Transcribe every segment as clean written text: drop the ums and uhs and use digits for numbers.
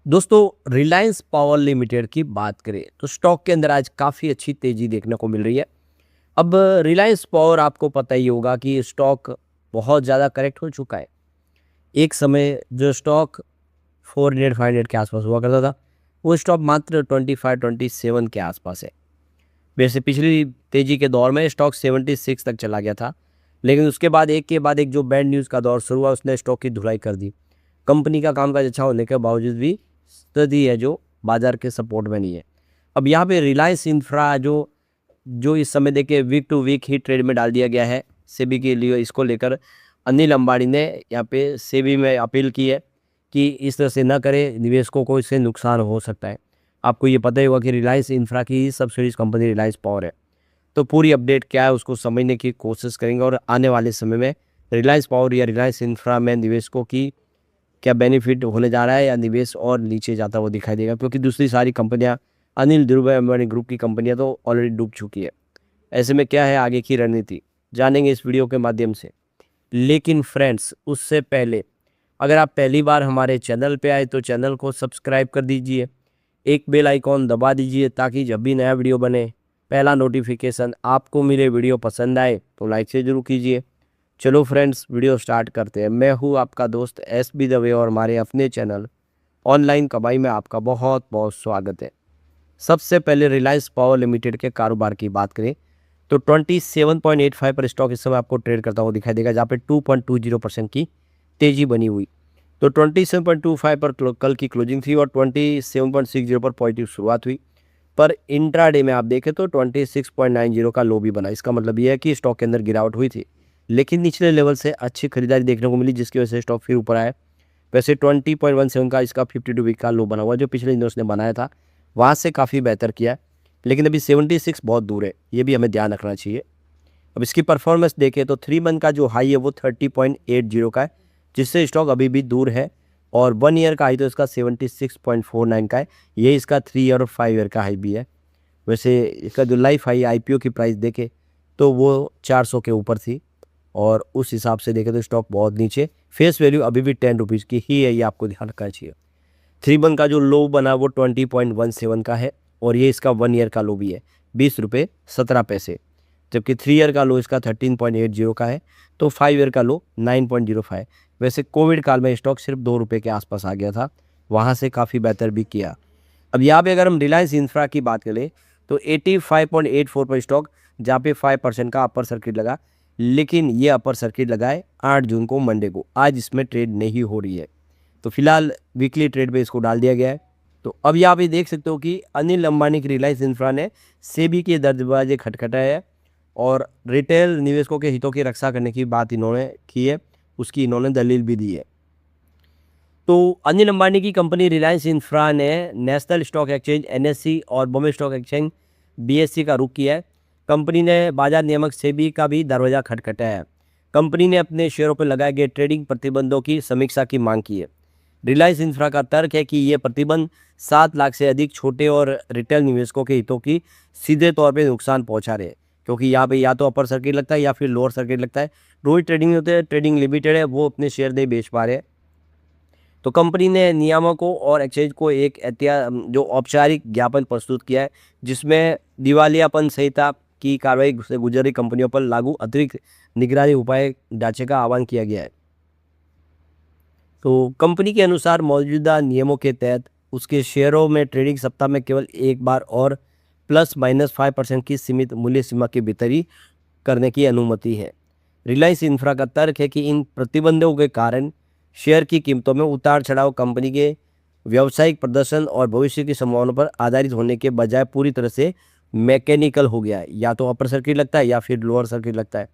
दोस्तों Reliance power limited की बात करें तो स्टॉक के अंदर आज काफ़ी अच्छी तेज़ी देखने को मिल रही है। अब रिलायंस पावर आपको पता ही होगा कि स्टॉक बहुत ज़्यादा करेक्ट हो चुका है। एक समय जो स्टॉक 400 500 के आसपास हुआ करता था, वो स्टॉक मात्र 25 27 के आसपास है। वैसे पिछली तेज़ी के दौर में स्टॉक 76 तक चला गया था, लेकिन उसके बाद एक के बाद एक जो बैड न्यूज़ का दौर शुरू हुआ उसने स्टॉक की धुलाई कर दी। कंपनी का कामकाज अच्छा होने के बावजूद भी स्थिति है जो बाजार के सपोर्ट में नहीं है। अब यहाँ पे रिलायंस इंफ्रा जो जो इस समय देखिए वीक टू वीक ही ट्रेड में डाल दिया गया है सेबी के लिए। इसको लेकर अनिल अंबानी ने यहाँ पे सेबी में अपील की है कि इस तरह से न करें, निवेशकों को इससे नुकसान हो सकता है। आपको ये पता ही होगा कि रिलायंस इंफ्रा की सब्सिडीज कंपनी रिलायंस पावर है। तो पूरी अपडेट क्या है उसको समझने की कोशिश करेंगे और आने वाले समय में रिलायंस पावर या रिलायंस इंफ्रा में निवेशकों की क्या बेनिफिट होने जा रहा है या निवेश और नीचे जाता हुआ दिखाई देगा, क्योंकि दूसरी सारी कंपनियां अनिल धीरूभाई अंबानी ग्रुप की कंपनियां तो ऑलरेडी डूब चुकी है। ऐसे में क्या है आगे की रणनीति जानेंगे इस वीडियो के माध्यम से। लेकिन फ्रेंड्स उससे पहले अगर आप पहली बार हमारे चैनल पे आए तो चैनल को सब्सक्राइब कर दीजिए, एक बेल आइकॉन दबा दीजिए ताकि जब भी नया वीडियो बने पहला नोटिफिकेशन आपको मिले। वीडियो पसंद आए तो लाइक से जरूर कीजिए। चलो फ्रेंड्स वीडियो स्टार्ट करते हैं। मैं हूँ आपका दोस्त SB दवे और हमारे अपने चैनल ऑनलाइन कमाई में आपका बहुत बहुत स्वागत है। सबसे पहले रिलायंस पावर लिमिटेड के कारोबार की बात करें तो 27.85 पर स्टॉक इस समय आपको ट्रेड करता हुआ दिखाई देगा, जहाँ पे 2.20% की तेजी बनी हुई। तो 27.25 पर कल की क्लोजिंग थी और 27.60 पर पॉजिटिव शुरुआत हुई। पर इंट्राडे में आप देखें तो 26.90 का लो भी बना। इसका मतलब यह है कि स्टॉक के अंदर गिरावट हुई थी, लेकिन निचले लेवल से अच्छी खरीदारी देखने को मिली, जिसकी वजह से स्टॉक फिर ऊपर आया। वैसे 20.17 का इसका 52 वीक का लो बना हुआ, जो पिछले दिनों उसने बनाया था वहाँ से काफ़ी बेहतर किया है, लेकिन अभी 76 बहुत दूर है, ये भी हमें ध्यान रखना चाहिए। अब इसकी परफॉर्मेंस देखें तो 3 मंथ का जो हाई है वो 30.80 का है, जिससे स्टॉक अभी भी दूर है। और 1 ईयर का हाई तो इसका 76.49 का है, ये इसका 3 ईयर और 5 ईयर का हाई भी है। वैसे इसका जो लाइफ हाई IPO की प्राइस देखे तो वो 400 के ऊपर थी, और उस हिसाब से देखें तो स्टॉक बहुत नीचे। फेस वैल्यू अभी भी 10 रुपीज़ की ही है, ये आपको ध्यान रखना चाहिए। 3 मंथ का जो लो बना वो 20.17 का है, और ये इसका 1 ईयर का लो भी है 20 रुपये 17 पैसे, जबकि 3 ईयर का लो इसका 13.80 का है, तो 5 ईयर का लो 9.05। वैसे कोविड काल में स्टॉक सिर्फ 2 रुपये के आसपास आ गया था, वहाँ से काफ़ी बेहतर भी किया। अब यहाँ पे अगर हम रिलायंस इंफ्रा की बात करें तो 85.84 पर स्टॉक, जहाँ पे 5% का अपर सर्किट लगा, लेकिन ये अपर सर्किट लगा है 8 जून को मंडे को। आज इसमें ट्रेड नहीं हो रही है, तो फिलहाल वीकली ट्रेड पे इसको डाल दिया गया है। तो अब यहाँ पे देख सकते हो कि अनिल अंबानी की रिलायंस इंफ्रा ने सेबी के दरवाजे खटखटाए है और रिटेल निवेशकों के हितों की रक्षा करने की बात इन्होंने की है, उसकी इन्होंने दलील भी दी है। तो अनिल अंबानी की कंपनी रिलायंस इंफ्रा ने नेशनल स्टॉक एक्सचेंज NSE और बॉम्बे स्टॉक एक्सचेंज BSE का रुख किया है। कंपनी ने बाजार नियामक सेबी का भी दरवाजा खटखटाया है। कंपनी ने अपने शेयरों पर लगाए गए ट्रेडिंग प्रतिबंधों की समीक्षा की मांग की है। रिलायंस इंफ्रा का तर्क है कि ये प्रतिबंध 7 लाख से अधिक छोटे और रिटेल निवेशकों के हितों की सीधे तौर पर नुकसान पहुंचा रहे हैं, क्योंकि यहाँ पे या तो अपर सर्किट लगता है या फिर लोअर सर्किट लगता है। रोज ट्रेडिंग होते हैं, ट्रेडिंग लिमिटेड है, वो अपने शेयर नहीं बेच पा रहे हैं। तो कंपनी ने नियामकों और एक्सचेंज को एक जो औपचारिक ज्ञापन प्रस्तुत किया है, जिसमें दिवालियापन संहिता की कार्रवाई से गुजर रही कंपनियों पर लागू अतिरिक्त निगरानी उपाय ढांचे का आह्वान किया गया है। तो कंपनी के अनुसार मौजूदा नियमों के तहत उसके शेयरों में ट्रेडिंग सप्ताह में केवल एक बार और ±5% की सीमित मूल्य सीमा के भीतर ही करने की अनुमति है। रिलायंस इंफ्रा का तर्क है कि इन प्रतिबंधों के कारण शेयर की कीमतों में उतार चढ़ाव कंपनी के व्यावसायिक प्रदर्शन और भविष्य की संभावनाओं पर आधारित होने के बजाय पूरी तरह से मैकेनिकल हो गया है, या तो अपर सर्किट लगता है या फिर लोअर सर्किट लगता है।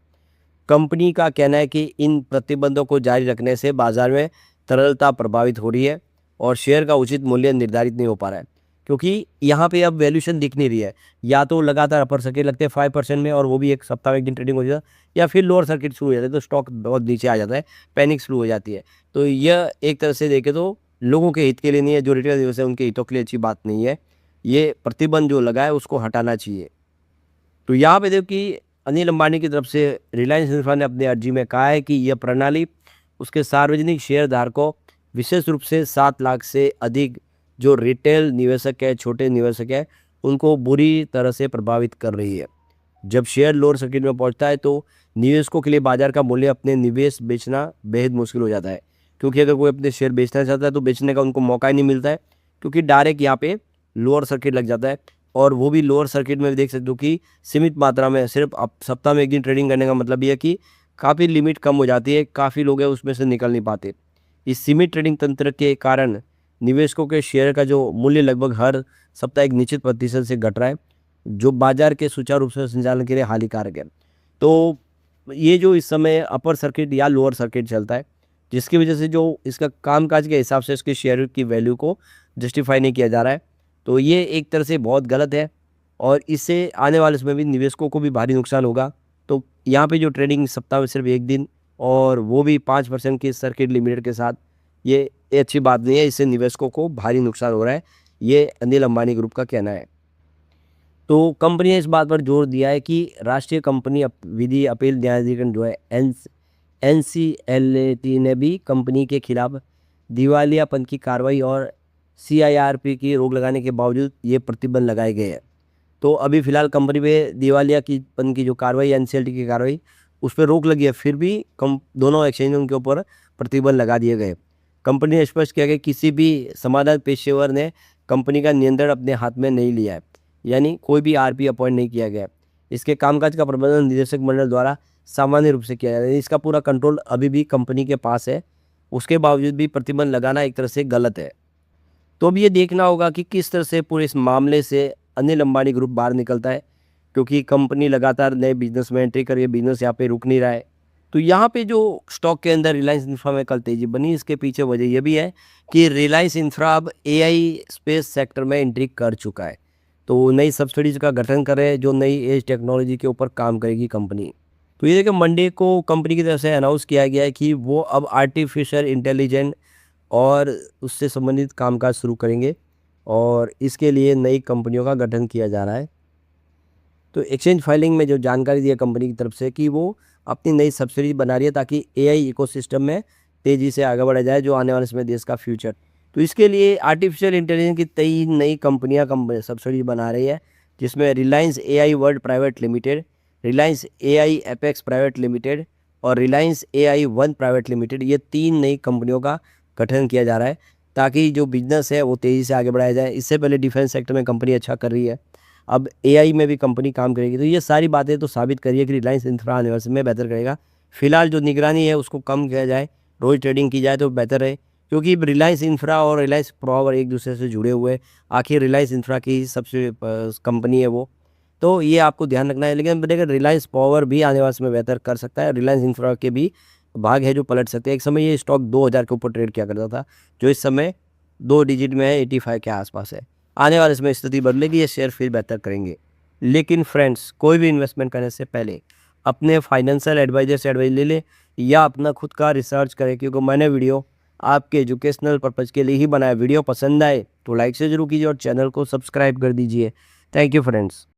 कंपनी का कहना है कि इन प्रतिबंधों को जारी रखने से बाजार में तरलता प्रभावित हो रही है और शेयर का उचित मूल्य निर्धारित नहीं हो पा रहा है, क्योंकि यहाँ पे अब वैल्यूशन दिख नहीं रही है। या तो लगातार अपर सर्किट लगते हैं 5% में, और वो भी एक सप्ताह में एक दिन ट्रेडिंग हो जाता है, या फिर लोअर सर्किट शुरू हो जाता है तो स्टॉक बहुत नीचे आ जाता है, पैनिक शुरू हो जाती है। तो यह एक तरह से देखें तो लोगों के हित के लिए नहीं है, जो रिटेल निवेशक है उनके हितों के लिए अच्छी बात नहीं है। ये प्रतिबंध जो लगा है उसको हटाना चाहिए। तो यहाँ पे देखो कि अनिल अंबानी की तरफ से रिलायंस इंफ्रा ने अपनी अर्जी में कहा है कि यह प्रणाली उसके सार्वजनिक शेयर धारकों, विशेष रूप से 7 लाख से अधिक जो रिटेल निवेशक है, छोटे निवेशक है, उनको बुरी तरह से प्रभावित कर रही है। जब शेयर लोअर सर्किट में पहुंचता है तो निवेशकों के लिए बाजार का मूल्य अपने निवेश बेचना बेहद मुश्किल हो जाता है, क्योंकि अगर कोई अपने शेयर बेचना चाहता है तो बेचने का उनको मौका ही नहीं मिलता है, क्योंकि डायरेक्ट यहाँ पे लोअर सर्किट लग जाता है। और वो भी लोअर सर्किट में देख सकते हो कि सीमित मात्रा में, सिर्फ अब सप्ताह में एक दिन ट्रेडिंग करने का मतलब ये है कि काफ़ी लिमिट कम हो जाती है, काफ़ी लोग हैं उसमें से निकल नहीं पाते। इस सीमित ट्रेडिंग तंत्र के कारण निवेशकों के शेयर का जो मूल्य लगभग हर सप्ताह एक निश्चित प्रतिशत से घट रहा है, जो बाजार के सुचारू रूप से संचालन के लिए हानिकारक है। तो ये जो इस समय अपर सर्किट या लोअर सर्किट चलता है, जिसकी वजह से जो इसका कामकाज के हिसाब से इसके शेयर की वैल्यू को जस्टिफाई नहीं किया जा रहा है, तो ये एक तरह से बहुत गलत है और इससे आने वाले समय में निवेशकों को भी भारी नुकसान होगा। तो यहाँ पे जो ट्रेडिंग सप्ताह में सिर्फ एक दिन और वो भी 5% की सर्किट लिमिटेड के साथ, ये अच्छी बात नहीं है, इससे निवेशकों को भारी नुकसान हो रहा है, ये अनिल अंबानी ग्रुप का कहना है। तो कंपनी ने इस बात पर जोर दिया है कि राष्ट्रीय कंपनी विधि अपील न्यायाधिकरण जो है NCLAT ने भी कंपनी के खिलाफ दिवालियापन की कार्रवाई और CIRP की रोक लगाने के बावजूद ये प्रतिबंध लगाए गए हैं। तो अभी फ़िलहाल कंपनी पे दिवालियापन की जो कार्रवाई NCLAT की कार्रवाई उस पर रोक लगी है, फिर भी दोनों एक्सचेंज उनके ऊपर प्रतिबंध लगा दिए गए। कंपनी ने स्पष्ट किया कि किसी भी समाधान पेशेवर ने कंपनी का नियंत्रण अपने हाथ में नहीं लिया है, यानी कोई भी RP अपॉइंट नहीं किया गया। इसके कामकाज का प्रबंधन निदेशक मंडल द्वारा सामान्य रूप से किया जाता है। इसका पूरा कंट्रोल अभी भी कंपनी के पास है, उसके बावजूद भी प्रतिबंध लगाना एक तरह से गलत है। तो अब ये देखना होगा कि किस तरह से पूरे इस मामले से अनिल अंबानी ग्रुप बाहर निकलता है, क्योंकि कंपनी लगातार नए बिजनेस में एंट्री कर रही है, बिजनेस यहाँ पे रुक नहीं रहा है। तो यहाँ पे जो स्टॉक के अंदर रिलायंस इंफ्रा में कल तेजी बनी, इसके पीछे वजह ये भी है कि रिलायंस इंफ्रा अब AI स्पेस सेक्टर में एंट्री कर चुका है। तो नई सब्सिडीज का गठन करे जो नई एज टेक्नोलॉजी के ऊपर काम करेगी कंपनी। तो ये देखिए मंडे को कंपनी की तरफ से अनाउंस किया गया है कि वो अब आर्टिफिशियल इंटेलिजेंस और उससे संबंधित कामकाज शुरू करेंगे और इसके लिए नई कंपनियों का गठन किया जा रहा है। तो एक्सचेंज फाइलिंग में जो जानकारी दी है कंपनी की तरफ से कि वो अपनी नई सब्सिडी बना रही है ताकि AI इकोसिस्टम में तेज़ी से आगे बढ़ा जाए, जो आने वाले समय देश का फ्यूचर। तो इसके लिए आर्टिफिशियल इंटेलिजेंस की 23 नई कंपनियां सब्सिडी बना रही है, जिसमें Reliance AI world private limited, Reliance AI apex private limited और Reliance AI one private limited, ये 3 नई कंपनियों का गठन किया जा रहा है ताकि जो बिजनेस है वो तेज़ी से आगे बढ़ाया जाए। इससे पहले डिफेंस सेक्टर में कंपनी अच्छा कर रही है, अब AI में भी कंपनी काम करेगी। तो ये सारी बातें तो साबित करिए कि रिलायंस इंफ्रा आने वाले समय में बेहतर करेगा। फिलहाल जो निगरानी है उसको कम किया जाए, रोज़ ट्रेडिंग की जाए तो बेहतर है, क्योंकि रिलायंस इंफ्रा और रिलायंस पावर एक दूसरे से जुड़े हुए हैं। आखिर रिलायंस इंफ्रा की सबसे कंपनी है वो, तो ये आपको ध्यान रखना है। लेकिन देखिए रिलायंस पावर भी आने वाले समय बेहतर कर सकता है, रिलायंस इंफ्रा के भी भाग है जो पलट सकते हैं। एक समय ये स्टॉक 2000 के ऊपर ट्रेड किया करता था, जो इस समय 2 डिजिट में है, 85 के आसपास है। आने वाले समय स्थिति बदलेगी, ये शेयर फिर बेहतर करेंगे। लेकिन फ्रेंड्स, कोई भी इन्वेस्टमेंट करने से पहले अपने फाइनेंशियल एडवाइजर से एडवाइस ले लें या अपना खुद का रिसर्च करें, क्योंकि मैंने वीडियो आपके एजुकेशनल पर्पज़ के लिए ही बनाया। वीडियो पसंद आए तो लाइक से जरूर कीजिए और चैनल को सब्सक्राइब कर दीजिए। Thank you friends.